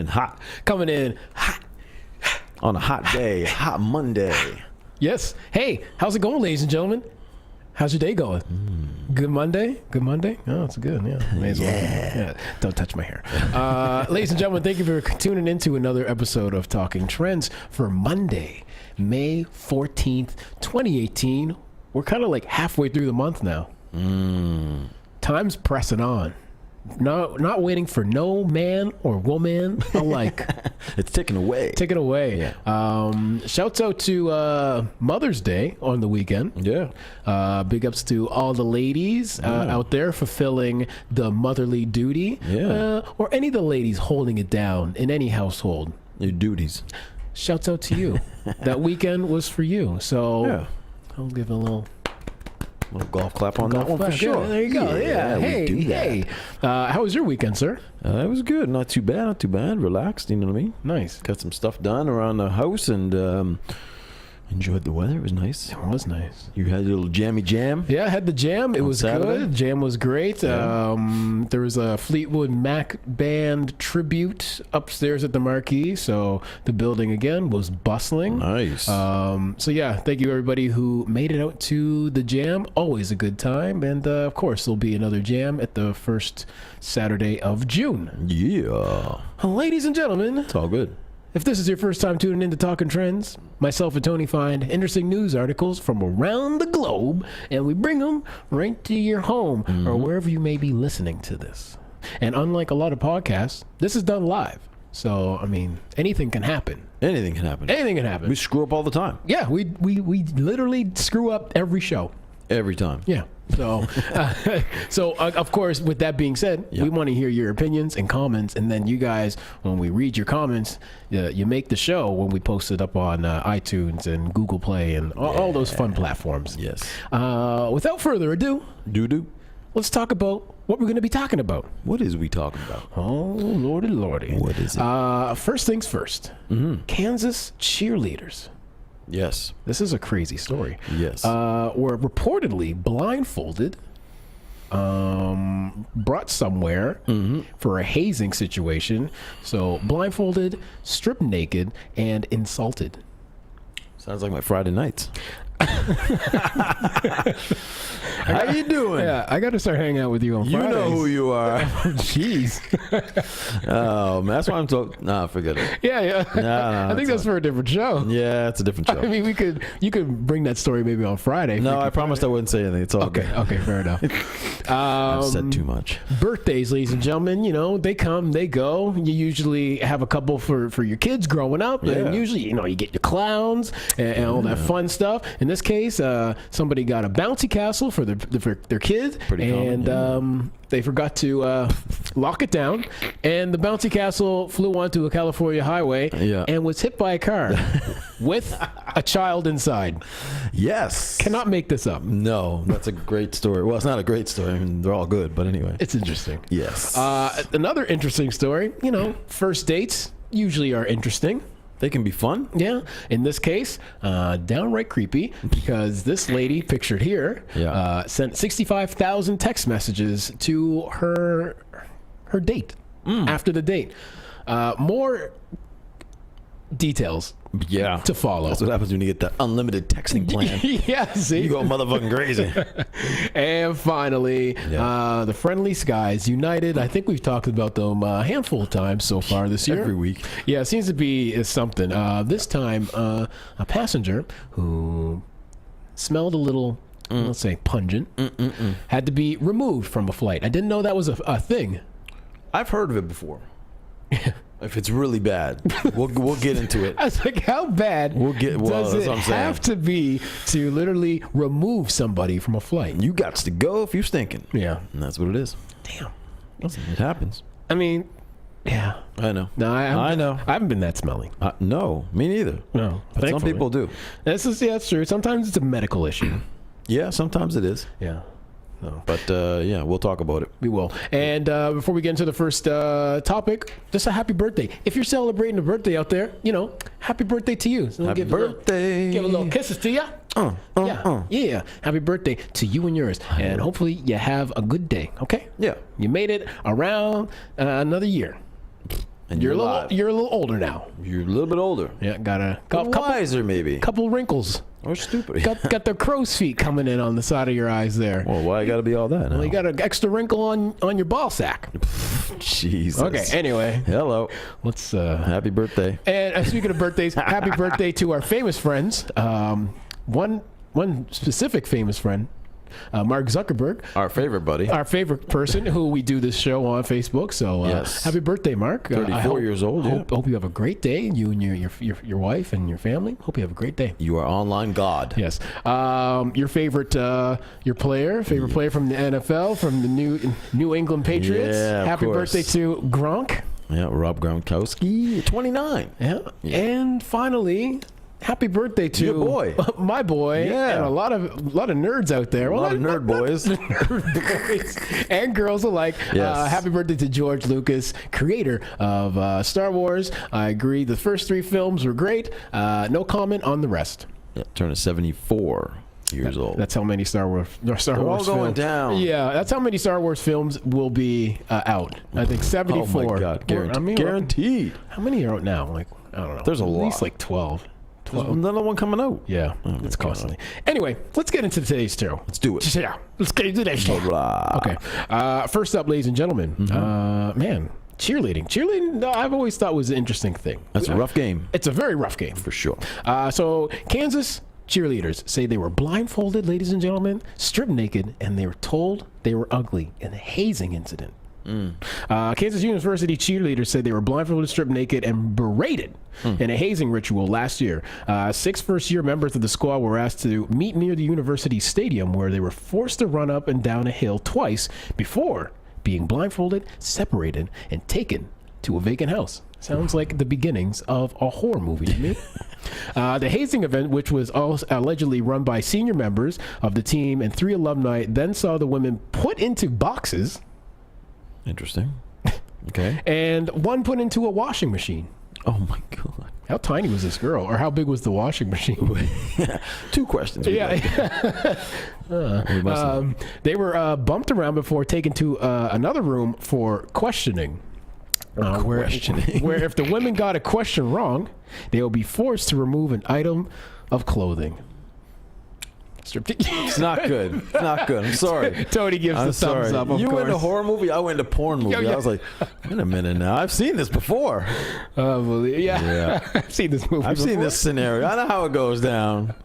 hot. Coming in hot. On a hot day, hot Monday. Yes. Hey, how's it going, ladies and gentlemen? How's your day going? Good Monday? Good Monday? Oh, it's good. Yeah. May as well. Yeah. Don't touch my hair. Ladies and gentlemen, thank you for tuning into another episode of Talking Trends for Monday, May 14th, 2018. We're kind of like halfway through the month now. Time's pressing on. Not waiting for no man or woman alike. It's ticking away. Ticking away. Yeah. Shouts out to Mother's Day on the weekend. Yeah. Big ups to all the ladies out there fulfilling the motherly duty. Yeah. Or any of the ladies holding it down in any household. Your duties. Shouts out to you. That weekend was for you. So Yeah. I'll give a little golf clap on that one for sure. Yeah, there you go. Yeah. we do that. Hey. How was your weekend, sir? It was good. Not too bad. Not too bad. Relaxed. You know what I mean? Nice. Got some stuff done around the house and enjoyed the weather. It was nice. It was nice. You had a little jammy jam. Yeah, I had the jam. It On was Saturday? good. Jam was great. Yeah. There was a Fleetwood Mac band tribute upstairs at the Marquee, so the building again was bustling. Nice. So yeah, thank you everybody who made it out to the jam. Always a good time, and of course there'll be another jam at the first Saturday of June. Yeah. Ladies and gentlemen, It's all good. if this is your first time tuning in to Talking Trends, myself and Tony find interesting news articles from around the globe, and we bring them right to your home or wherever you may be listening to this. And unlike a lot of podcasts, this is done live. So, I mean, anything can happen. Anything can happen. Anything can happen. We screw up all the time. Yeah, we literally screw up every show. Every time. Yeah. So, of course, with that being said, Yeah. we want to hear your opinions and comments, and then you guys, when we read your comments, you make the show when we post it up on iTunes and Google Play and all those fun platforms. Yes. Without further ado, Doo-doo. let's talk about what we're going to be talking about. What is we talking about? Oh, lordy. What is it? First things first. Kansas cheerleaders. Yes. This is a crazy story. Yes. Were reportedly blindfolded, brought somewhere for a hazing situation. So blindfolded, stripped naked, and insulted. Sounds like my Friday nights. How you doing? Yeah, I got to start hanging out with you on You Fridays. know who you are. Jeez. Oh, man. That's why I'm talking. Nah, forget it. Yeah. No, I think that's for a different show. Yeah, it's a different show. I mean, you could bring that story maybe on Friday. No, I promised I wouldn't say anything. It's all good. Okay, fair enough. I've said too much. Birthdays, ladies and gentlemen, they come, they go. You usually have a couple for your kids growing up, Yeah. and usually, you get your clowns and all that fun stuff. In this case, somebody got a bouncy castle for their kid, Pretty common, and they forgot to lock it down, and the bouncy castle flew onto a California highway and was hit by a car with a child inside. Yes. Cannot make this up. No, that's a great story. Well, it's not a great story. I mean, they're all good, but anyway. It's interesting. Yes. Another interesting story, first dates usually are interesting. They can be fun. Yeah. In this case, downright creepy because this lady pictured here sent 65,000 text messages to her date after the date. More details to follow. That's what happens when you get that unlimited texting plan. Yeah, see? You go motherfucking crazy. And finally, the Friendly Skies United. I think we've talked about them a handful of times so far this year. Every week. Yeah, it seems to be something. This time, a passenger who smelled a little, let's say, pungent, had to be removed from a flight. I didn't know that was a thing. I've heard of it before. If it's really bad, we'll get into it. I was like, how bad does it have to be to literally remove somebody from a flight? You got to go if you're stinking. Yeah. And that's what it is. Damn. It happens. I mean, yeah. I know. No, I know. I haven't been that smelly. No, me neither. No. But some people do. That's true. Sometimes it's a medical issue. Yeah, sometimes it is. Yeah. No. But we'll talk about it. We will. And before we get into the first topic, just a happy birthday. If you're celebrating a birthday out there, happy birthday to you. So Happy birthday. Give a little kisses to you. Yeah. Happy birthday to you and yours. And hopefully you have a good day, okay? Yeah. You made it around another year. And You're a alive. little older now. You're a little bit older. Yeah, got a Wiser, maybe. couple wrinkles. Or stupid. Got the crow's feet coming in on the side of your eyes there. Well, why got to be all that now? Well, you got an extra wrinkle on your ball sack. Jesus. Okay, anyway. Hello. Let's Happy birthday. and speaking of birthdays, happy birthday to our famous friends. One specific famous friend, Mark Zuckerberg, Our favorite buddy. our favorite person who we do this show on Facebook. So Yes. happy birthday, Mark. 34 years old, yeah. Hope you have a great day, you and your wife and your family. Hope you have a great day. You are online God. Yes. Your favorite favorite player from the NFL, from the New England Patriots. Yeah, of Happy course. birthday to Gronk. Yeah, Rob Gronkowski, 29. Yeah. And finally, happy birthday to Your boy. my boy, Yeah. and a lot of nerds out there. A lot of nerd boys. Nerd boys and girls alike. Yes. Happy birthday to George Lucas, creator of Star Wars. I agree. The first 3 films were great. No comment on the rest. Yeah, turning 74 years old. That's how many Star Wars all Wars going films. down. Yeah, that's how many Star Wars films will be out. I think 74. Oh my God, guaranteed. Or, Guaranteed. How many are out now? Like, I don't know. There's a At lot. least like 12. There's another one coming out. Yeah, it's constantly. Anyway, let's get into today's show. Let's do it. Yeah, let's get into today's show. Blah. Okay. First up, ladies and gentlemen, man, cheerleading. Cheerleading, I've always thought was an interesting thing. That's a rough game. It's a very rough game. For sure. So Kansas cheerleaders say they were blindfolded, ladies and gentlemen, stripped naked, and they were told they were ugly in a hazing incident. Kansas University cheerleaders said they were blindfolded, stripped naked, and berated in a hazing ritual last year. 6 first-year members of the squad were asked to meet near the university stadium, where they were forced to run up and down a hill twice before being blindfolded, separated, and taken to a vacant house. Sounds like the beginnings of a horror movie to me. The hazing event, which was allegedly run by senior members of the team and 3 alumni, then saw the women put into boxes Interesting. Okay. and one put into a washing machine. Oh my God. How tiny was this girl, or how big was the washing machine? 2 questions. Yeah. We must They were bumped around before taken to another room for questioning. Where if the women got a question wrong, they will be forced to remove an item of clothing. It's not good. It's not good. I'm sorry. Tony gives I'm the thumbs sorry. up. Of You course. went to horror movie. I went to porn movie. Yeah. I was like, wait a minute now. I've seen this before. Yeah. I've seen this movie. I've seen before. this scenario. I know how it goes down.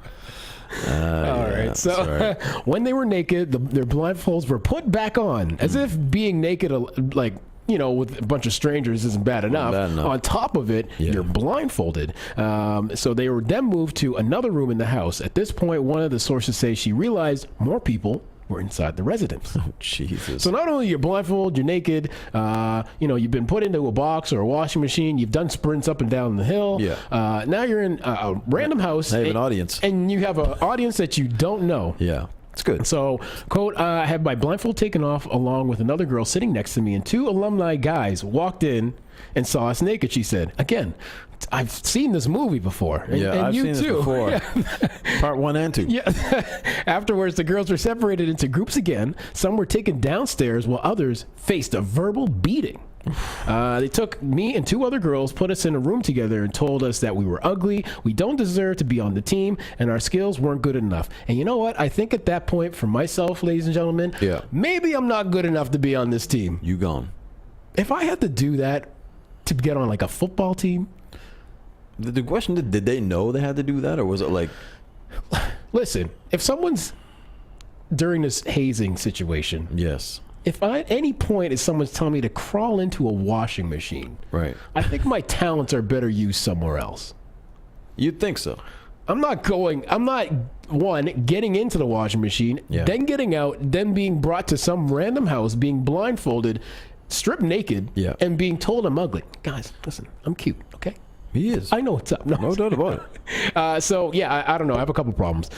All right. So when they were naked, their blindfolds were put back on, as if being naked, like, with a bunch of strangers isn't bad enough. On top of it, you're blindfolded. So they were then moved to another room in the house. At this point, one of the sources say she realized more people were inside the residence. Oh, Jesus. So not only you're blindfolded, you're naked, you've been put into a box or a washing machine, you've done sprints up and down the hill. Yeah. Now you're in a random house. I have an audience. And you have an audience that you don't know. Yeah. It's good. So, quote, I had my blindfold taken off along with another girl sitting next to me, and 2 alumni guys walked in and saw us naked, she said. Again, I've seen this movie before. And, Yeah, and I've you seen too. this before. Part 1 and 2. Yeah. Afterwards, the girls were separated into groups again. Some were taken downstairs while others faced a verbal beating. They took me and 2 other girls, put us in a room together, and told us that we were ugly, we don't deserve to be on the team, and our skills weren't good enough. And you know what? I think at that point, for myself, ladies and gentlemen, maybe I'm not good enough to be on this team. You gone. If I had to do that to get on like a football team. The question, did they know they had to do that, or was it like... Listen, if someone's during this hazing situation... Yes. If at any point is someone's telling me to crawl into a washing machine, Right. I think my talents are better used somewhere else. You'd think so. I'm not, getting into the washing machine, then getting out, then being brought to some random house, being blindfolded, stripped naked, and being told I'm ugly. Guys, listen, I'm cute, okay? He is. I know what's up. No doubt about it. So, yeah, I don't know. I have a couple problems.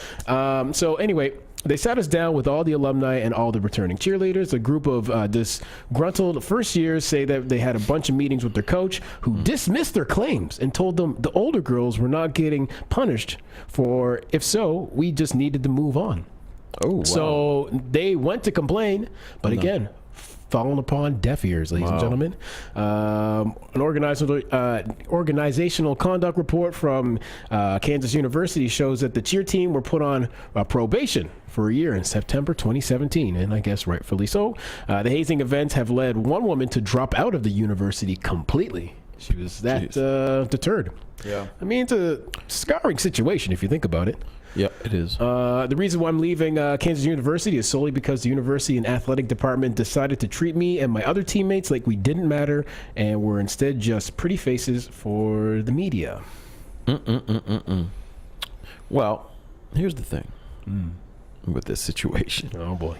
So, anyway, they sat us down with all the alumni and all the returning cheerleaders. A group of disgruntled first years say that they had a bunch of meetings with their coach, who dismissed their claims and told them the older girls were not getting punished for, if so, we just needed to move on. Oh, wow. So they went to complain, but again, fallen upon deaf ears, ladies and gentlemen. An organizational conduct report from Kansas University shows that the cheer team were put on probation for a year in September 2017, and I guess rightfully so. The hazing events have led one woman to drop out of the university completely. She was that deterred. Yeah. I mean, it's a scarring situation if you think about it. Yeah, it is. The reason why I'm leaving Kansas University is solely because the university and athletic department decided to treat me and my other teammates like we didn't matter and were instead just pretty faces for the media. Well, here's the thing with this situation. Oh, boy.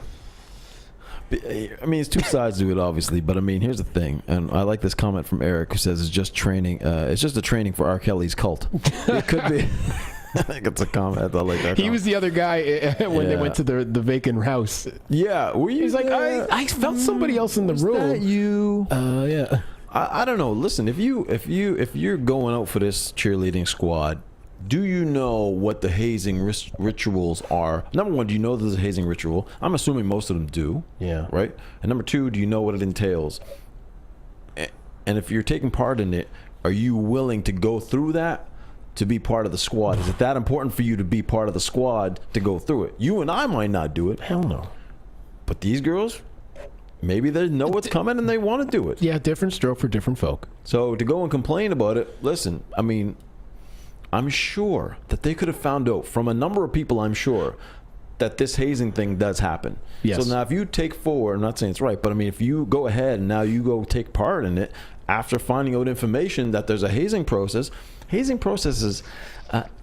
I mean, it's two sides to it, obviously, but I mean, here's the thing, and I like this comment from Eric who says it's just training. It's just a training for R. Kelly's cult. It could be. I think it's a comment. I like that. He was the other guy when they went to the vacant house. Yeah, were you? He's like, I felt somebody else in the room. That you? Yeah. I don't know. Listen, if you're going out for this cheerleading squad, do you know what the hazing rituals are? Number one, do you know there's a hazing ritual? I'm assuming most of them do. Yeah. Right. And number two, do you know what it entails? And if you're taking part in it, are you willing to go through that? To be part of the squad? Is it that important for you to be part of the squad to go through it? You and I might not do it. Hell no. But these girls, maybe they know what's coming and they want to do it. Yeah, different stroke for different folk. So to go and complain about it, listen, I mean, I'm sure that they could have found out from a number of people, I'm sure, that this hazing thing does happen. Yes. So now if you take forward, I'm not saying it's right, but I mean, if you go ahead and now you go take part in it after finding out information that there's a hazing processes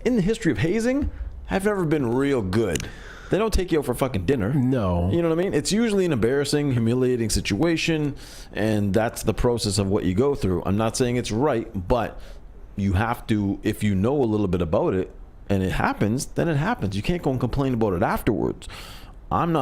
in the history of hazing have never been real good. They don't take you out for fucking dinner. No. You know what I mean? It's usually an embarrassing, humiliating situation, and that's the process of what you go through. I'm not saying it's right, but you have to, if you know a little bit about it and it happens, then it happens. You can't go and complain about it afterwards. I'm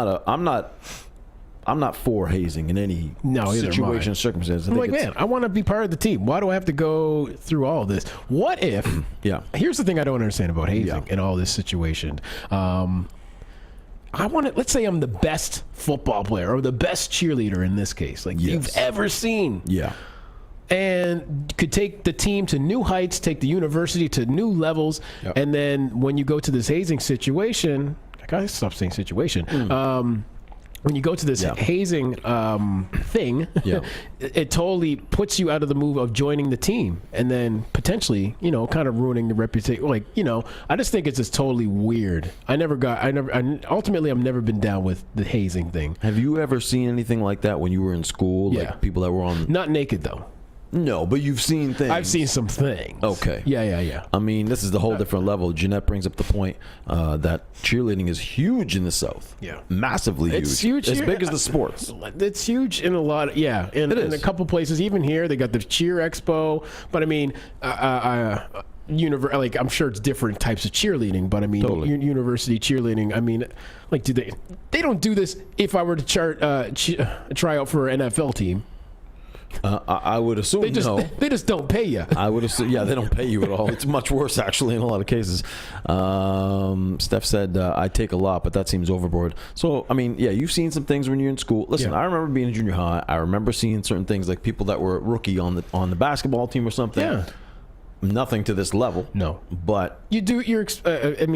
not for hazing in any situation or circumstance. I'm like, man, I want to be part of the team. Why do I have to go through all this? What if? Yeah. Here's the thing I don't understand about hazing and all this situation. I want to. Let's say I'm the best football player or the best cheerleader in this case, like you've ever seen. Yeah. And could take the team to new heights, take the university to new levels, and then when you go to this hazing situation, I gotta stop saying situation. When you go to this hazing thing, it totally puts you out of the move of joining the team and then potentially, kind of ruining the reputation. Like, I just think it's just totally weird. Ultimately, I've never been down with the hazing thing. Have you ever seen anything like that when you were in school? Like people that were on... Not naked, though. No, but you've seen things. I've seen some things. Okay. Yeah. I mean, this is the whole different level. Jeanette brings up the point that cheerleading is huge in the South. Yeah. Massively huge. It's huge. As big as the sports. It's huge in a lot of, in a couple places. Even here, they got the Cheer Expo. But I mean, like, I'm sure it's different types of cheerleading, but I mean, university cheerleading, I mean, like, they don't do this if I were to try out for an NFL team. I would assume they just don't pay you. I would assume, they don't pay you at all. It's much worse, actually, in a lot of cases. Steph said, I take a lot, but that seems overboard. So, I mean, you've seen some things when you're in school. Listen, I remember being in junior high. I remember seeing certain things, like people that were rookie on the basketball team or something. Yeah. Nothing to this level. No. But you do, said,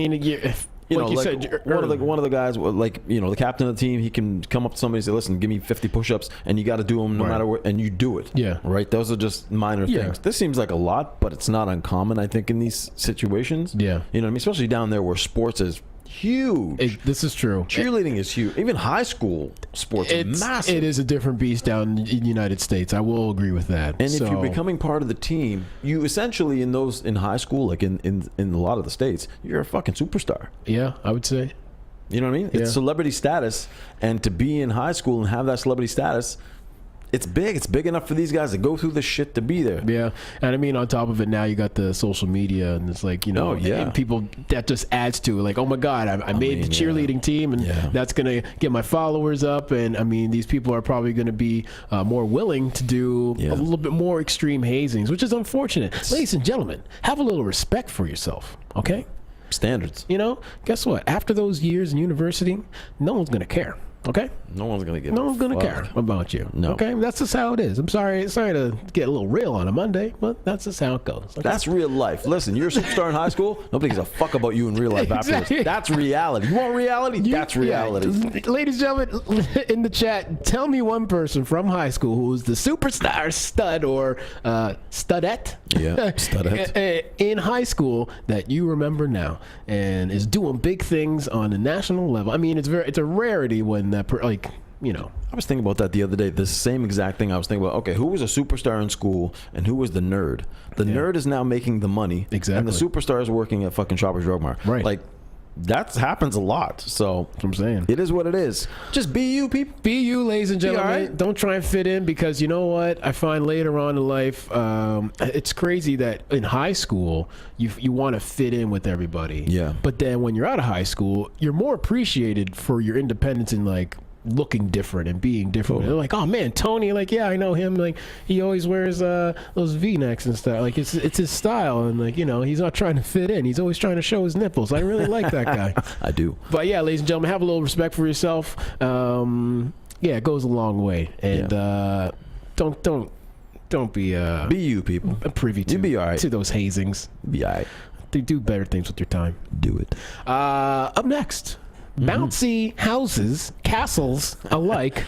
one of the guys, like, the captain of the team, he can come up to somebody and say, listen, give me 50 push-ups, and you got to do them no matter what, and you do it. Yeah. Right? Those are just minor things. This seems like a lot, but it's not uncommon, I think, in these situations. Yeah. You know what I mean? Especially down there where sports is huge. This is true. Cheerleading is huge. Even high school sports are massive. It is a different beast down in the United States. I will agree with that. And if you're becoming part of the team, you essentially in high school, like in a lot of the states, you're a fucking superstar. Yeah, I would say. You know what I mean? It's celebrity status, and to be in high school and have that celebrity status, it's big. It's big enough for these guys to go through the shit to be there. Yeah, and I mean, on top of it, now you got the social media, and it's like, and people, that just adds to it. Like, oh my God, I made the cheerleading team, and that's gonna get my followers up. And I mean, these people are probably gonna be more willing to do a little bit more extreme hazings, which is unfortunate. Ladies and gentlemen, have a little respect for yourself, okay? Standards. Guess what? After those years in university, no one's gonna care. Okay? No one's going to give No a one's gonna fuck. care about you. No. Okay? That's just how it is. I'm sorry to get a little real on a Monday, but that's just how it goes. Okay? That's real life. Listen, you're a superstar in high school. Nobody gives a fuck about you in real life afterwards. Exactly. That's reality. You want reality? That's reality. Yeah. Ladies and gentlemen, in the chat, tell me one person from high school who was the superstar stud or studette. Yeah, studette. In high school that you remember now and is doing big things on a national level. I mean, it's a rarity when that I was thinking about that the other day. The same exact thing I was thinking about. Okay, who was a superstar in school and who was the nerd? The nerd is now making the money. Exactly. And the superstar is working at fucking Shoppers Drug Mart. Right. Like, that happens a lot. So That's what I'm saying. it is what it is. Just be you, people. Be you, ladies and gentlemen. alright. Don't try and fit in, because you know what? I find later on in life, it's crazy that in high school, you want to fit in with everybody. Yeah. But then when you're out of high school, you're more appreciated for your independence and like looking different and being different. Cool. They're like, oh man, Tony, like, yeah, I know him. Like, he always wears those V-necks and stuff. Like, it's his style, and like, he's not trying to fit in. He's always trying to show his nipples. I really like that guy. I do. But yeah, ladies and gentlemen, have a little respect for yourself. It goes a long way, and don't be Be you, people. privy to You be all right. to those hazings. Be all right. Do better things with your time. Do it. Up next, bouncy houses, castles alike.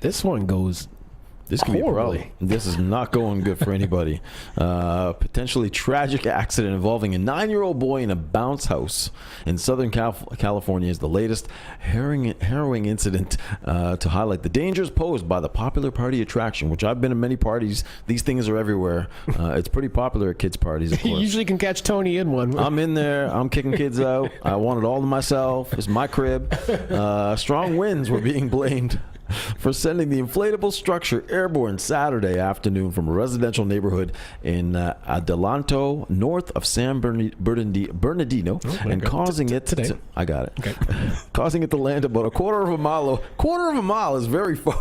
This one goes. This could be a horribly. problem. This is not going good for anybody. Potentially tragic accident involving a 9-year-old boy in a bounce house in Southern California is the latest harrowing incident to highlight the dangers posed by the popular party attraction, which I've been to many parties. These things are everywhere. It's pretty popular at kids' parties, of You course. usually can catch Tony in one. I'm in there. I'm kicking kids out. I want it all to myself. It's my crib. Strong winds were being blamed for sending the inflatable structure airborne Saturday afternoon from a residential neighborhood in Adelanto, north of San Bernardino, and causing it today. I got it. Okay. Causing it to land about a quarter of a mile is very far.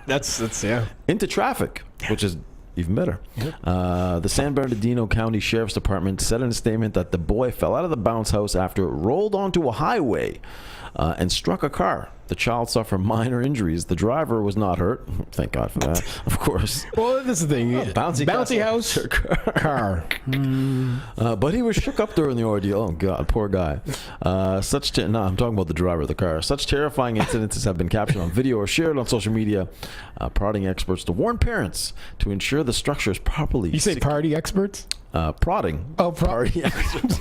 That's yeah. Into traffic, which is even better. The San Bernardino County Sheriff's Department said in a statement that the boy fell out of the bounce house after it rolled onto a highway and struck a car. The child suffered minor injuries. The driver was not hurt. Thank God for that, of course. Well, this is the thing. Bouncy house, car. But he was shook up during the ordeal. Oh, God, poor guy. I'm talking about the driver of the car. Such terrifying incidences have been captured on video or shared on social media, prodding experts to warn parents to ensure the structure is properly You say party experts? Prodding. Oh, party experts.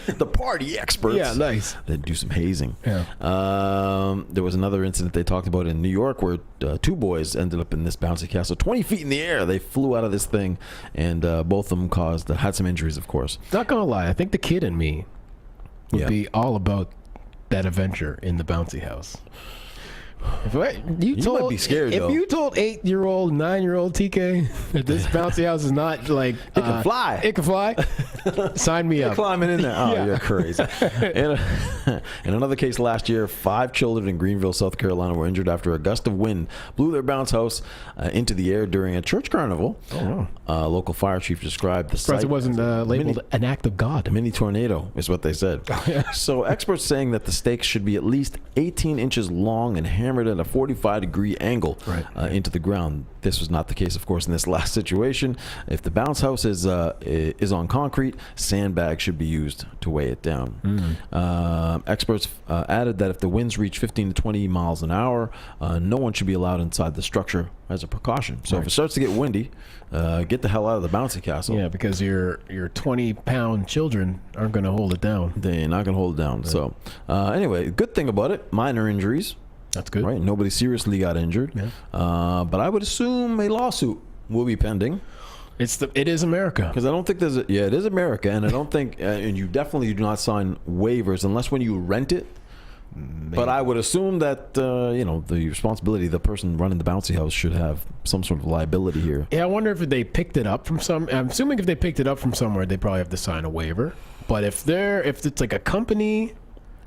The party experts. Yeah, nice. They do some hazing. Yeah. There was another incident they talked about in New York where 2 boys ended up in this bouncy castle 20 feet in the air. They flew out of this thing, and both of them had some injuries, of course. Not gonna lie, I think the kid in me would be all about that adventure in the bouncy house. You might be scared, if though. you told 8-year-old, 9-year-old TK that this bouncy house is not like It can fly. It can fly. Sign me up. Climbing in there. Oh, Yeah. you're crazy. In another case last year, 5 children in Greenville, South Carolina were injured after a gust of wind blew their bounce house into the air during a church carnival. Oh, wow. Local fire chief described the Surprised site it wasn't labeled an act of God. a mini tornado is what they said. So experts saying that the stakes should be at least 18 inches long and hammered at a 45-degree angle into the ground. This was not the case, of course, in this last situation. If the bounce house is on concrete, sandbags should be used to weigh it down. Experts added that if the winds reach 15 to 20 miles an hour, no one should be allowed inside the structure as a precaution. So if it starts to get windy, get the hell out of the bouncy castle. Yeah, because your 20-pound children aren't going to hold it down. They're not going to hold it down. So anyway, good thing about it, minor injuries. That's good. Right, nobody seriously got injured. Yeah. But I would assume a lawsuit will be pending. It is America. Because I don't think it is America, and I don't think, and you definitely do not sign waivers unless when you rent it. Maybe. But I would assume that the responsibility, the person running the bouncy house should have some sort of liability here. Yeah, I wonder if they picked it up from I'm assuming if they picked it up from somewhere, they probably have to sign a waiver. But if it's like a company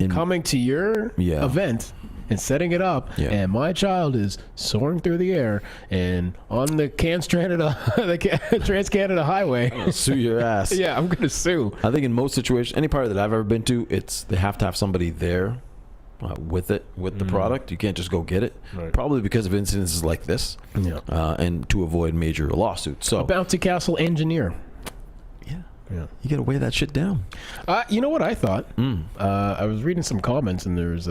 coming to your event and setting it up, and my child is soaring through the air and on the Trans-Canada Highway, I'll sue your ass. Yeah, I'm gonna sue. I think in most situations, any party that I've ever been to, they have to have somebody there with the product. You can't just go get it. Right. Probably because of incidences like this, and to avoid major lawsuits. So a bouncy castle engineer. Yeah, you got to weigh that shit down. You know what I thought? I was reading some comments, and there was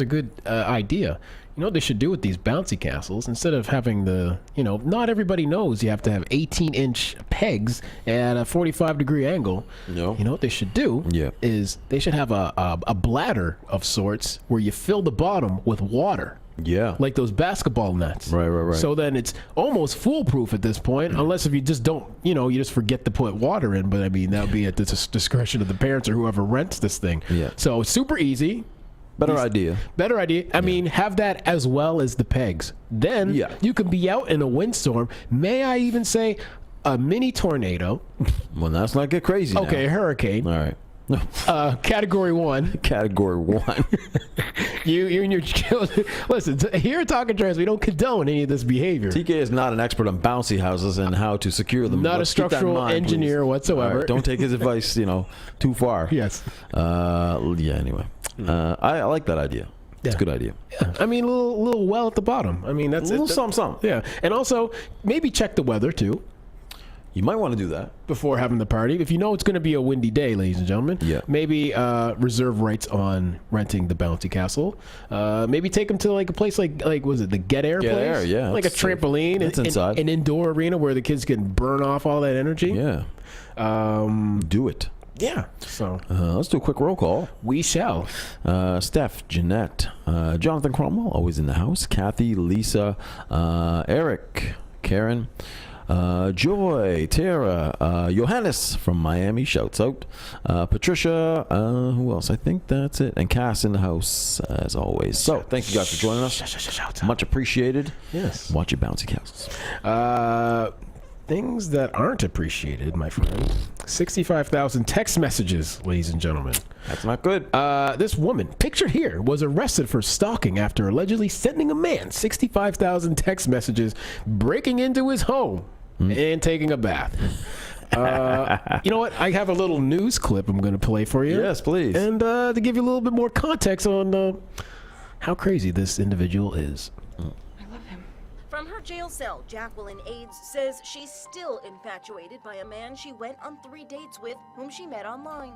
a good idea. You know what they should do with these bouncy castles? Instead of having not everybody knows you have to have 18-inch pegs at a 45-degree angle. No. You know what they should do? Is they should have a bladder of sorts where you fill the bottom with water. Yeah. Like those basketball nets. Right. So then it's almost foolproof at this point, unless if you just don't, you just forget to put water in. But I mean, that would be at the discretion of the parents or whoever rents this thing. Yeah. So super easy. Better idea. I mean, have that as well as the pegs. Then you can be out in a windstorm. May I even say a mini tornado? Well, let's not get crazy. Okay, now. A hurricane. All right. Category 1. Category 1. You and your children. Listen, here at Talking Trans, we don't condone any of this behavior. TK is not an expert on bouncy houses and how to secure them. Not a structural engineer please. whatsoever. Right, don't take his advice, too far. Yes. Anyway, I like that idea. It's a good idea. Yeah. I mean, a little well at the bottom. I mean, that's a little something. Yeah, and also maybe check the weather too. You might want to do that before having the party. If you know it's going to be a windy day, ladies and gentlemen, maybe reserve rights on renting the bouncy castle. Maybe take them to like a place like was it the Get Air place? Air, yeah. Like a trampoline. That's inside. An indoor arena where the kids can burn off all that energy. Yeah. Do it. Yeah. So let's do a quick roll call. We shall. Steph, Jeanette, Jonathan Cromwell, always in the house. Kathy, Lisa, Eric, Karen. Joy, Tara, Johannes from Miami, shouts out. Patricia, who else? I think that's it. And Cass in the house, as always. So, thank you guys for joining us. Much appreciated. Yes. Watch your bouncy castles. Things that aren't appreciated, my friend. 65,000 text messages, ladies and gentlemen. That's not good. This woman, pictured here, was arrested for stalking after allegedly sending a man 65,000 text messages, breaking into his home, and taking a bath. You know what? I have a little news clip I'm going to play for you. Yes, please. And to give you a little bit more context on how crazy this individual is. From her jail cell, Jacqueline Aids says she's still infatuated by a man she went on 3 dates with, whom she met online.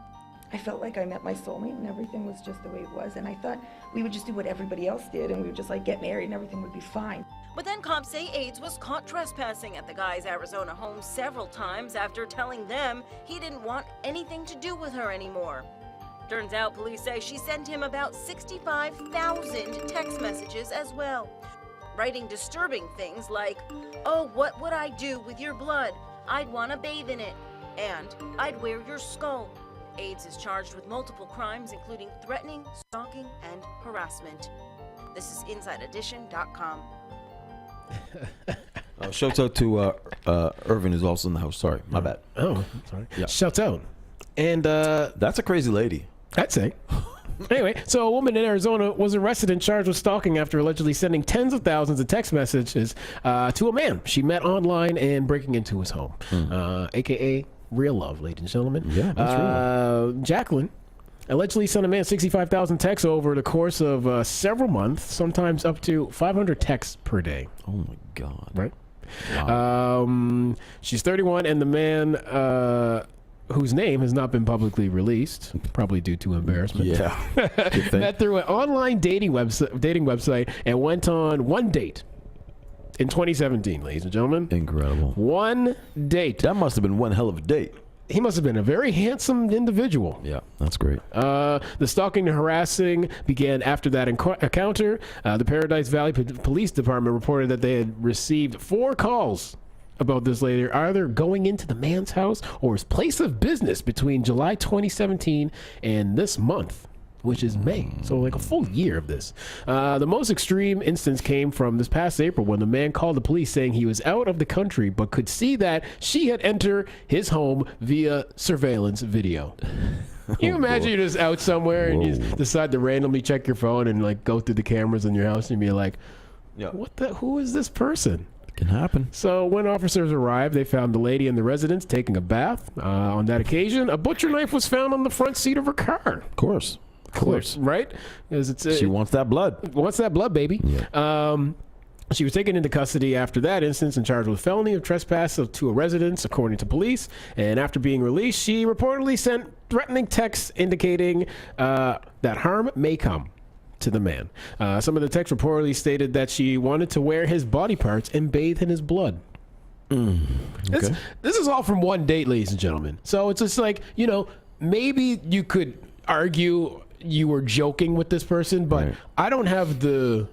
I felt like I met my soulmate and everything was just the way it was, and I thought we would just do what everybody else did and we would just get married and everything would be fine. But then cops say Aids was caught trespassing at the guy's Arizona home several times after telling them he didn't want anything to do with her anymore. Turns out police say she sent him about 65,000 text messages as well, writing disturbing things like, "Oh, what would I do with your blood? I'd want to bathe in it," and "I'd wear your skull." Aids is charged with multiple crimes, including threatening, stalking, and harassment. This is InsideEdition.com. Shouts out to Irvin, who's also in the house. Sorry, my bad. Oh, sorry. Yeah. Shouts out. And that's a crazy lady. I'd say. Anyway, so a woman in Arizona was arrested and charged with stalking after allegedly sending tens of thousands of text messages to a man she met online and breaking into his home, a.k.a. real love, ladies and gentlemen. Yeah, that's real. Jacqueline allegedly sent a man 65,000 texts over the course of several months, sometimes up to 500 texts per day. Oh, my God. Right? Wow. She's 31, and the man... whose name has not been publicly released, probably due to embarrassment. Yeah. Met through an online dating website and went on one date in 2017, ladies and gentlemen. Incredible. One date. That must have been one hell of a date. He must have been a very handsome individual. Yeah, that's great. The stalking and harassing began after that encounter. The Paradise Valley Police Department reported that they had received 4 calls about this later, either going into the man's house or his place of business between July 2017 and this month, which is May. So like a full year of this. The most extreme instance came from this past April when the man called the police saying he was out of the country but could see that she had entered his home via surveillance video. Can you imagine you're just out somewhere and you just decide to randomly check your phone and go through the cameras in your house and be like, who is this person? Can happen. So when officers arrived, they found the lady in the residence taking a bath. On that occasion, a butcher knife was found on the front seat of her car. Of course. course. right? Because She wants that blood. wants that blood, baby. Yeah. She was taken into custody after that instance and charged with felony of trespass to a residence, according to police. And after being released, she reportedly sent threatening texts indicating that harm may come to the man. Some of the texts reportedly stated that she wanted to wear his body parts and bathe in his blood. Okay. This is all from one date, ladies and gentlemen. So it's just like, maybe you could argue you were joking with this person, but Right. I don't have the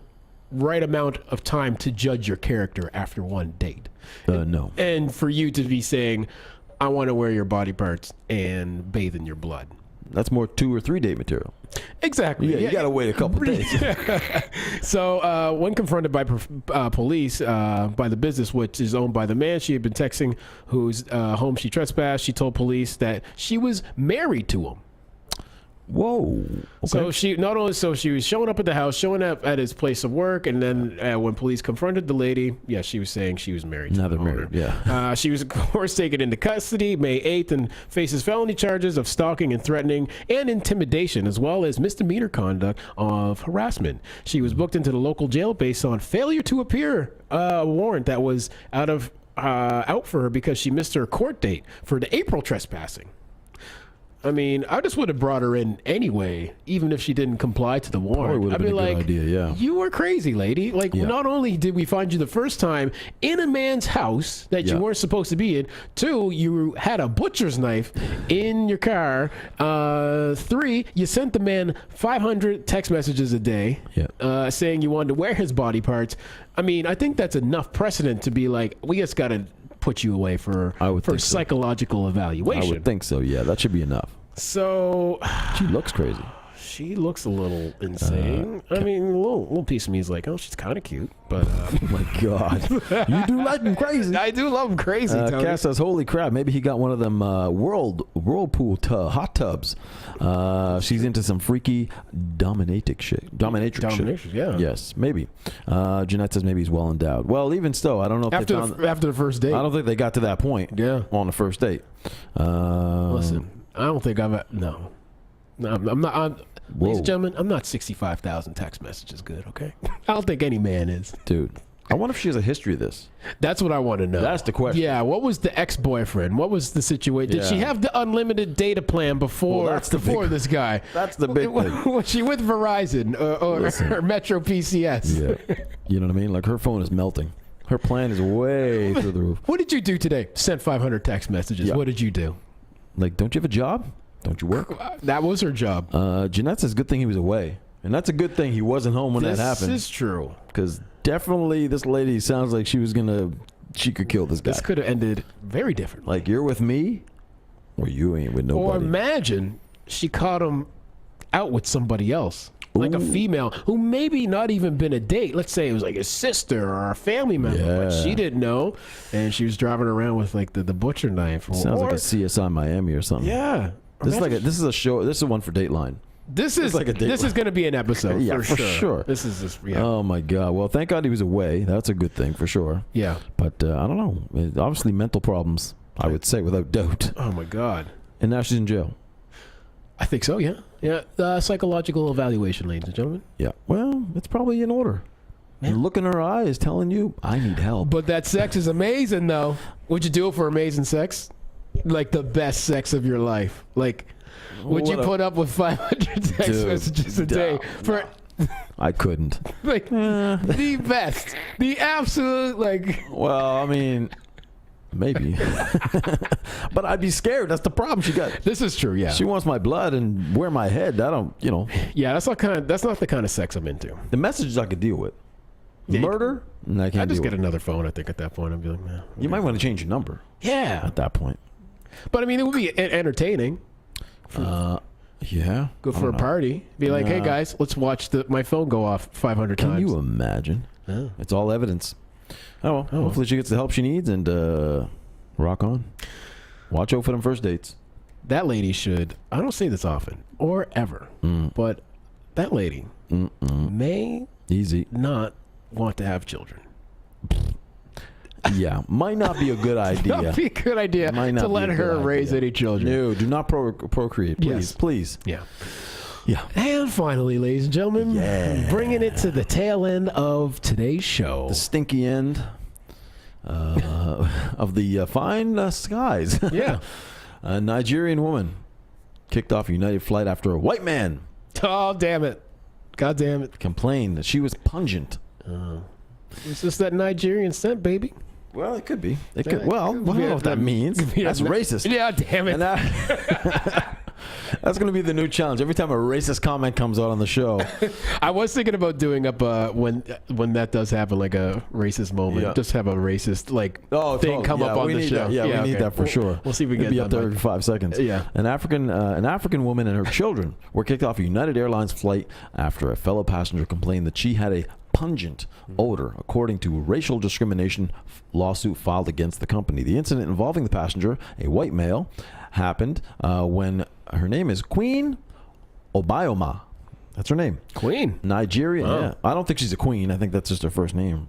right amount of time to judge your character after one date. No. And for you to be saying, I want to wear your body parts and bathe in your blood. That's more 2 or 3 date material. Exactly. Yeah, you got to wait a couple days. So when confronted by police by the business, which is owned by the man she had been texting, whose home she trespassed, she told police that she was married to him. Whoa. Okay. So she was showing up at the house, showing up at his place of work, and then when police confronted the lady, she was saying she was married. Now to they're the owner. married, yeah. She was, of course, taken into custody May 8th and faces felony charges of stalking and threatening and intimidation, as well as misdemeanor conduct of harassment. She was booked into the local jail based on failure to appear warrant that was out for her because she missed her court date for the April trespassing. I mean, I just would have brought her in anyway, even if she didn't comply to the warrant. would have I'd be been a good like, idea, yeah. you were crazy, lady. Like, Yeah. not only did we find you the first time in a man's house that you Yeah. weren't supposed to be in, 2, you had a butcher's knife in your car. 3, you sent the man 500 text messages a day saying you wanted to wear his body parts. I mean, I think that's enough precedent to be like, we just got to put you away for think so. psychological evaluation. I would think so, yeah. That should be enough. So She looks crazy. she looks a little insane. I mean, a little piece of me is like, oh, she's kind of cute, but Oh my God. You do like him crazy. I do love him crazy. Tony. Cass says, holy crap, maybe he got one of them whirlpool hot tubs. She's into some freaky dominatrix shit. Dominatrix, yeah. Yes, maybe. Jeanette says maybe he's well endowed. Well, even still, I don't know if after the first date. I don't think they got to that point on the first date. Listen, I don't think I'm not. Ladies and gentlemen, I'm not 65,000 text messages good, okay? I don't think any man is. Dude, I wonder if she has a history of this. That's what I want to know. That's the question. Yeah, what was the ex-boyfriend? What was the situation? Did she have the unlimited data plan before this guy? That's the big thing. Was she with Verizon or Metro PCS? Yeah. You know what I mean? Like, her phone is melting. Her plan is way through the roof. What did you do today? Sent 500 text messages. Yeah. What did you do? Like, don't you have a job? Don't you work? That was her job. Jeanette says good thing he was away. And that's a good thing he wasn't home when that happened. This is true. Because definitely this lady sounds like she could kill this guy. This could have ended very differently. Like, you're with me, or you ain't with nobody. Or imagine she caught him out with somebody else. Like a female who maybe not even been a date. Let's say it was like his sister or a family member, but she didn't know, and she was driving around with like the butcher knife. Sounds like a CSI Miami or something. Yeah. This is a show. This is one for Dateline. This is like a this is going to be an episode Yeah, for sure. This is just Oh my God. Well, thank God he was away. That's a good thing for sure. Yeah. But I don't know. Obviously mental problems, I would say, without doubt. Oh my God. And now she's in jail. I think so. Yeah. Yeah. Psychological evaluation, ladies and gentlemen. Yeah. Well, it's probably in order. And look in her eyes telling you, I need help. But that sex is amazing, though. Would you do it for amazing sex? Like the best sex of your life? Like, would you put up with 500 text messages a day for? I couldn't. Like the best, the absolute like. Well, I mean, maybe, but I'd be scared. That's the problem. This is true. Yeah. She wants my blood and wear my head. I don't. Yeah, that's not the kind of sex I'm into. The messages I could deal with. Yeah, Murder? No, I can't. I'd just get another phone. I think at that point I'd be like, nah. You might want to change your number. Yeah. At that point. But I mean, it would be entertaining. Yeah. Go for a party. Be like, hey guys, let's watch my phone go off 500 times. Can you imagine? Oh. It's all evidence. Oh, well, hopefully she gets the help she needs and rock on. Watch out for them first dates. That lady should, I don't say this often or ever, but that lady may not want to have children. Yeah, might not be a good idea. Not be a good idea to let her raise any children. No, do not procreate, please, Yes. please. Yeah. Yeah. And finally, ladies and gentlemen, bringing it to the tail end of today's show. The stinky end of the fine skies. Yeah. A Nigerian woman kicked off a United flight after a white man Oh, damn it. God damn it. complained that she was pungent. It's just that Nigerian scent, baby. Well, it could be. It Yeah, could. Well, I could don't be know what that means. That's racist. Yeah, damn it. And that's going to be the new challenge. Every time a racist comment comes out on the show, I was thinking about doing up when that does happen, like a racist moment. Yeah. Just have a racist thing come up on the show. That. Yeah, we need that for sure. We'll see if we It'll get be up there every 5 seconds. Yeah. An African woman and her children were kicked off a United Airlines flight after a fellow passenger complained that she had a pungent odor, according to a racial discrimination lawsuit filed against the company. The incident involving the passenger, a white male, happened when her name is Queen Obioma. That's her name. Queen. Nigerian. Oh. Yeah. I don't think she's a queen. I think that's just her first name.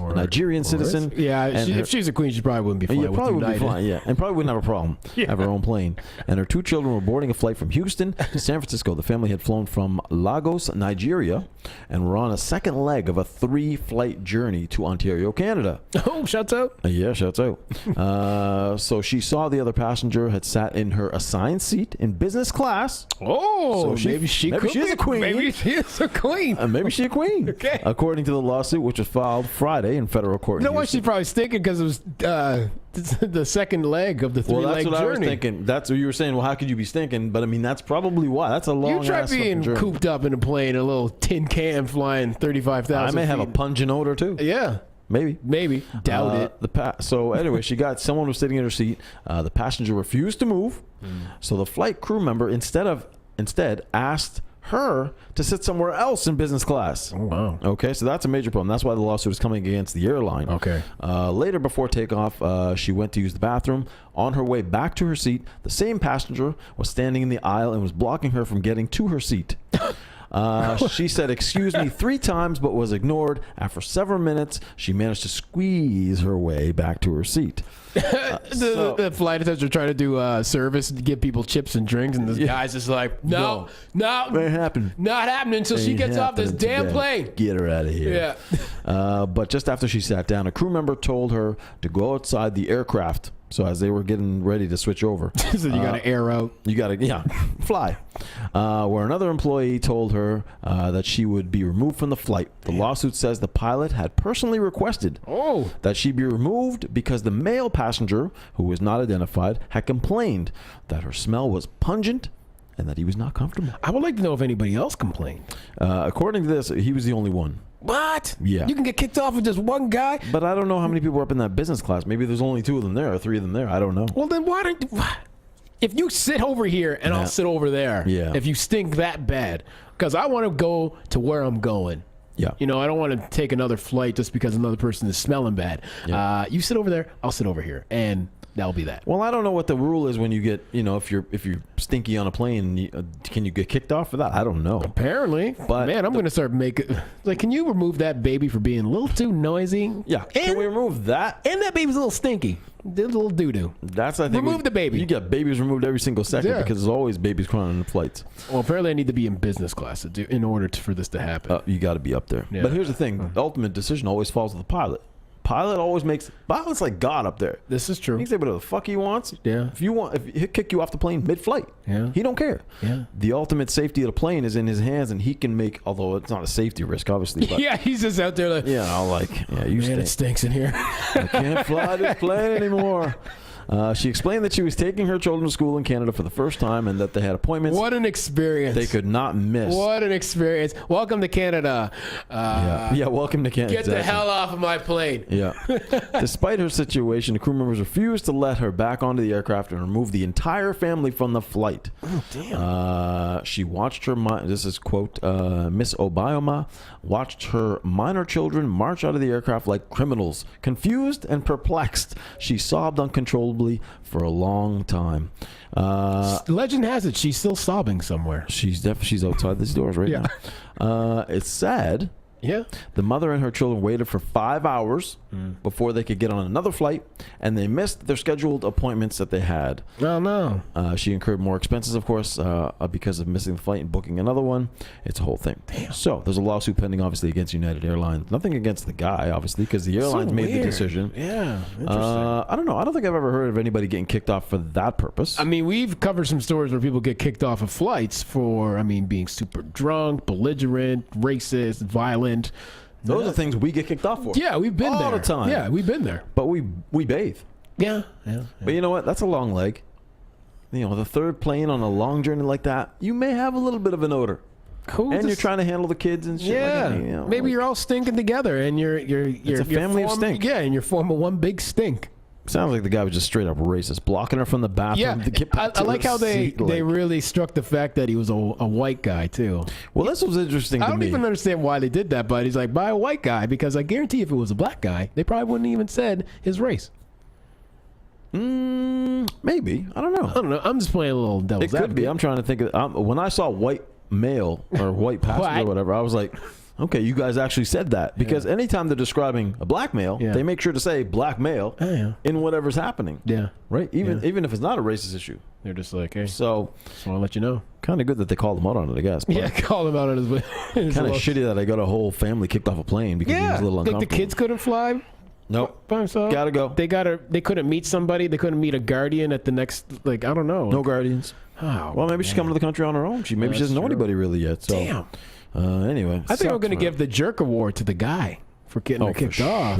A Nigerian citizen. Yeah, and if she's a queen, she probably wouldn't be flying with probably would be United. fine. Yeah, and probably wouldn't have a problem. Have her own plane. And her 2 children were boarding a flight from Houston to San Francisco. The family had flown from Lagos, Nigeria, and were on a second leg of a 3-flight journey to Ontario, Canada. Oh, shouts out. Yeah, shouts out. So she saw the other passenger had sat in her assigned seat in business class. Oh, So maybe she maybe could she is be- a queen. Maybe she is a queen. Maybe she's a queen. Okay. According to the lawsuit, which was filed Friday in federal court. You in know what? Houston. She's probably stinking because it was the second leg of the Well, three-leg that's what journey. I was thinking. That's what you were saying. Well, how could you be stinking? But I mean, that's probably why. That's a long. You try being journey. cooped up in a plane, a little tin can flying 35,000 I may have a feet. pungent odor too. Yeah, Maybe. maybe. Doubt it. So anyway, someone was sitting in her seat. The passenger refused to move. So the flight crew member instead asked her to sit somewhere else in business class. Oh, wow. Okay, so that's a major problem. That's why the lawsuit is coming against the airline. Okay. Later, before takeoff, she went to use the bathroom. On her way back to her seat, the same passenger was standing in the aisle and was blocking her from getting to her seat. She said, "Excuse me," 3 times, but was ignored. After several minutes, she managed to squeeze her way back to her seat. The flight attendants are trying to do service to give people chips and drinks, and this guy's just like, no, What happened? not happening until she Ain't gets off this happening damn today. plane. Get her out of here. Yeah. But just after she sat down, a crew member told her to go outside the aircraft. So as they were getting ready to switch over, So you got to air out. you got to fly. Where another employee told her that she would be removed from the flight. The lawsuit says the pilot had personally requested that she be removed because the male passenger, who was not identified, had complained that her smell was pungent and that he was not comfortable. I would like to know if anybody else complained. According to this, he was the only one. What? Yeah. You can get kicked off with just one guy? But I don't know how many people were up in that business class. Maybe there's only 2 of them there or 3 of them there. I don't know. Well, then why don't if you sit over here and I'll sit over there, if you stink that bad, because I want to go to where I'm going. Yeah. You know, I don't want to take another flight just because another person is smelling bad. Yeah. You sit over there, I'll sit over here, and that'll be that. Well, I don't know what the rule is when you get, if you're stinky on a plane, can you get kicked off for that? I don't know. Apparently, But man, I'm going to start making can you remove that baby for being a little too noisy? Yeah. Can we remove that? And that baby's a little stinky, a little doo doo. That's I think Remove the baby. You get babies removed every single second Yeah. because there's always babies crying on the flights. Well, apparently, I need to be in business class in order for this to happen. You got to be up there. Yeah. But here's the thing: the ultimate decision always falls to the pilot. Pilot's like God up there. This is true. He can say whatever the fuck he wants. Yeah. If he'll kick you off the plane mid-flight. Yeah. He don't care. Yeah. The ultimate safety of the plane is in his hands, and he can make. Although it's not a safety risk, obviously. But, Yeah, he's just out there like, you man, stink. it stinks in here. I can't fly this plane anymore. She explained that she was taking her children to school in Canada for the first time and that they had appointments What an experience. they could not miss. What an experience. Welcome to Canada. Yeah, welcome to Canada. Get the hell off of my plane. Yeah. Despite her situation, the crew members refused to let her back onto the aircraft and remove the entire family from the flight. Oh, damn. She watched her, this is quote, Miss Obioma watched her minor children march out of the aircraft like criminals. Confused and perplexed, she sobbed uncontrollably for a long time. Legend has it she's still sobbing somewhere. She's outside these doors right now. It's sad. Yeah. The mother and her children waited for 5 hours before they could get on another flight, and they missed their scheduled appointments that they had. Oh, no. She incurred more expenses, of course, because of missing the flight and booking another one. It's a whole thing. Damn. So there's a lawsuit pending, obviously, against United Airlines. Nothing against the guy, obviously, because the airlines made the weird. decision. Yeah, interesting. I don't know. I don't think I've ever heard of anybody getting kicked off for that purpose. I mean, we've covered some stories where people get kicked off of flights for, being super drunk, belligerent, racist, violent. Those are things we get kicked off for. Yeah, we've been there all the time. Yeah, we've been there. But we bathe. Yeah. But you know what? That's a long leg. You know, the third plane on a long journey like that, you may have a little bit of an odor. Cool. And you're trying to handle the kids and shit. Yeah, like that, maybe you're all stinking together, and you're a family of stink. Yeah, and you're forming one big stink. Sounds like the guy was just straight up racist, blocking her from the bathroom to get back to I like her how they seat, really struck the fact that he was a white guy too. Well, this was interesting to I don't me. even understand why they did that, but he's like, by a white guy, because I guarantee if it was a black guy, they probably wouldn't even said his race. Maybe. I don't know. I don't know. I'm just playing a little devil's It could advocate. be. I'm trying to think of when I saw white male or white passenger or whatever, I was like, okay, you guys actually said that. Because anytime they're describing a black male, they make sure to say black male in whatever's happening. Yeah. Right? Even if it's not a racist issue. They're just like, hey, So just want to let you know. kind of good that they called him out on it, I guess. Yeah, call him out on his way. Kind of shitty that I got a whole family kicked off a plane because he was a little like uncomfortable. the kids couldn't fly Nope. by himself. Gotta go. They couldn't meet somebody. They couldn't meet a guardian at the next, I don't know. No guardians. Oh, Well, maybe she's coming to the country on her own. Maybe she doesn't know true. anybody really yet. So, Damn. Anyway. I think I'm sucks going to for give her. the jerk award to the guy for getting her kicked off.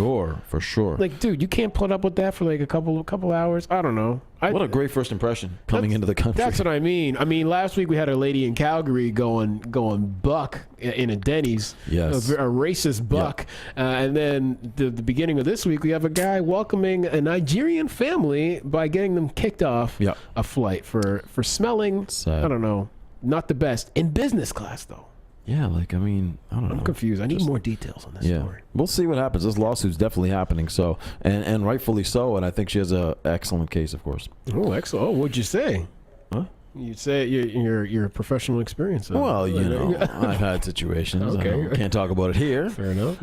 For sure. Like, dude, you can't put up with that for like a couple hours. I don't know. What a great first impression coming into the country. That's what I mean. Last week we had a lady in Calgary going buck in a Denny's. Yes. A racist buck. And then the beginning of this week we have a guy welcoming a Nigerian family by getting them kicked off a flight for smelling. Sad. I don't know. Not the best in business class though. Yeah, I don't know. I'm confused. I need more details on this story. We'll see what happens. This lawsuit's definitely happening, so and rightfully so. And I think she has a excellent case, of course. Oh, excellent. Oh, what'd you say? Huh? You'd say your professional experience. Well, I've had situations. Okay. I can't talk about it here. Fair enough.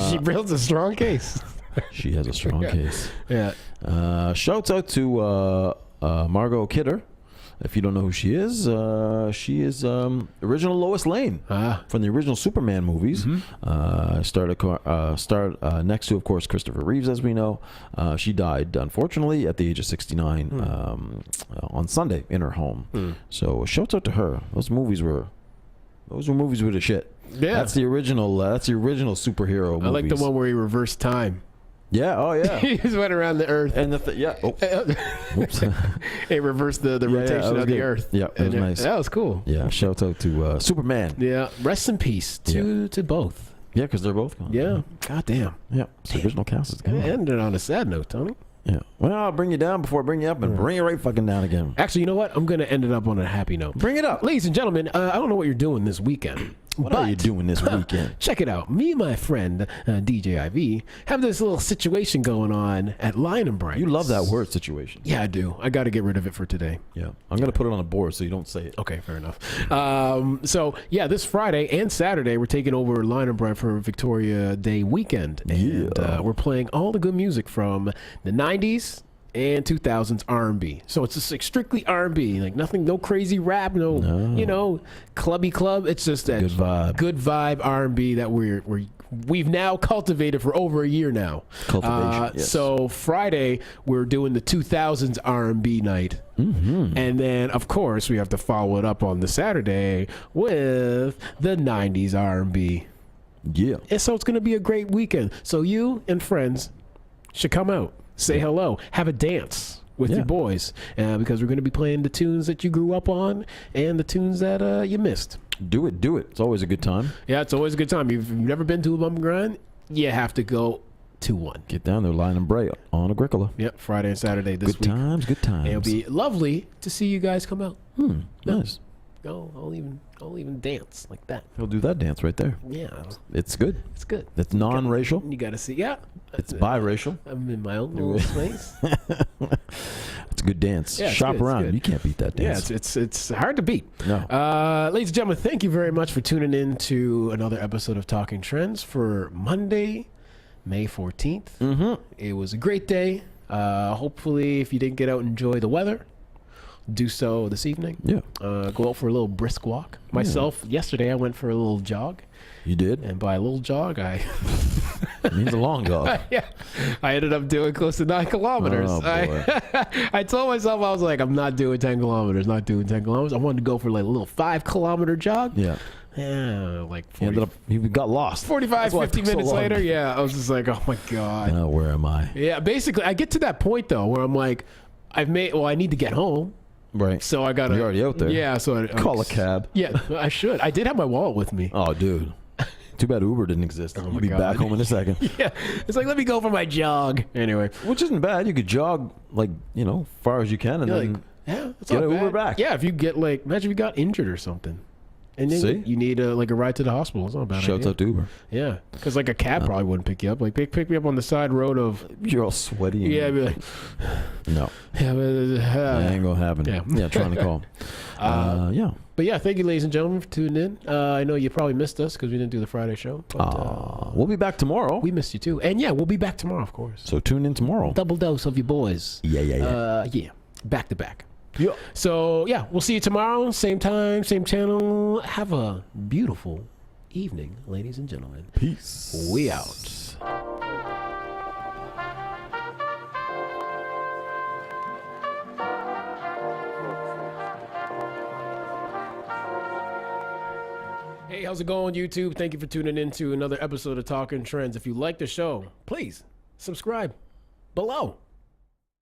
She builds a strong case. She has a strong case. Yeah. Shouts out to Margot Kidder. If you don't know who she is original Lois Lane from the original Superman movies. Starred next to, of course, Christopher Reeves, as we know. She died, unfortunately, at the age of 69 on Sunday in her home. So shouts out to her. Those movies were movies with a shit. Yeah. That's the original superhero movies. I like the one where he reversed time. Yeah. Oh yeah. He just went around the Earth. And Oops. It reversed the rotation of the good. Earth. Yeah, it was nice. That was cool. Yeah, shout out to Superman. Yeah, rest in peace to both. Yeah, because they're both gone. Yeah, goddamn. Yeah, it's the original cast is It gone. ended on a sad note, Tony. Yeah. Well, I'll bring you down before I bring you up and bring you right fucking down again. Actually, you know what? I'm going to end it up on a happy note. Bring it up. Ladies and gentlemen, I don't know what you're doing this weekend. What are you doing this weekend? Check it out. Me and my friend, DJ IV, have this little situation going on at Lion and Bright. You love that word, situation. Yeah, I do. I got to get rid of it for today. Yeah. I'm going to put it on a board so you don't say it. Okay, fair enough. So, yeah, this Friday and Saturday, we're taking over Lion and Bright for Victoria Day weekend. And we're playing all the good music from the 90s and 2000s R&B. So it's just like strictly R&B, like nothing, no crazy rap, no. Clubby club. It's just that good vibe R&B that we've now cultivated for over a year now. Cultivation, yes. So Friday we're doing the 2000s R&B night, and then of course we have to follow it up on the Saturday with the 90s R&B. Yeah. And so it's going to be a great weekend. So you and friends should come out. Say hello. Have a dance with your boys because we're going to be playing the tunes that you grew up on and the tunes that you missed. Do it. It's always a good time. Yeah, it's always a good time. If you've never been to a bum grind, you have to go to one. Get down there, Lion and Bright on Agricola. Yep, Friday and Saturday this week. Good times. And it'll be lovely to see you guys come out. Nice. I'll even dance like that. He'll do that dance right there. Yeah, It's good. it's good. It's non-racial. You got to see. Yeah, It's biracial. I'm in my own little space. It's a good dance. Yeah, it's Shop good, it's around. good. You can't beat that Yeah, dance. it's hard to beat. No. Ladies and gentlemen, thank you very much for tuning in to another episode of Talking Trends for Monday, May 14th. It was a great day. Hopefully, if you didn't get out and enjoy the weather, do so this evening. Yeah. Go out for a little brisk walk. Myself, yesterday I went for a little jog. You did? And by a little jog, I It means a long jog. yeah, I ended up doing close to 9 kilometers. Oh, boy. I told myself, I was like, I'm not doing 10 kilometers, not doing 10 kilometers. I wanted to go for like a little 5-kilometer jog. Yeah. Yeah, like 40, You got lost. 45, 50 minutes so long. later. Yeah, I was just like, oh my God. Where am I? Yeah, basically, I get to that point though where I'm like, I need to get home. Right. So I gotta. You're already out there. Yeah, so Call a cab. Yeah, I should. I did have my wallet with me. Oh, dude. Too bad Uber didn't exist. Oh, You'll my be God. back home in a second. Yeah, it's like, let me go for my jog. Anyway, Which isn't bad. You could jog, like, far as you can, and you're then like, yeah, it's get not an Uber bad. back. Yeah, if you get like, imagine if you got injured or something, and then See? you need a ride to the hospital. It's not a bad Shouts idea. out to Uber. Yeah, because like a cab probably wouldn't pick you up. Like pick me up on the side road of. You're all sweaty. And, Yeah, I'd be like, No. yeah, That ain't going to happen. Yeah. Trying to call. Yeah. But yeah, thank you, ladies and gentlemen, for tuning in. I know you probably missed us because we didn't do the Friday show. But, We'll be back tomorrow. we missed you too. And yeah, we'll be back tomorrow, of course. So tune in tomorrow. Double dose of your boys. Yeah. Yeah, back to back. Yeah. So yeah, we'll see you tomorrow. Same time, same channel. Have a beautiful evening, ladies and gentlemen. Peace. We out. Hey, how's it going, YouTube? Thank you for tuning in to another episode of Talking Trends. If you like the show, please subscribe below.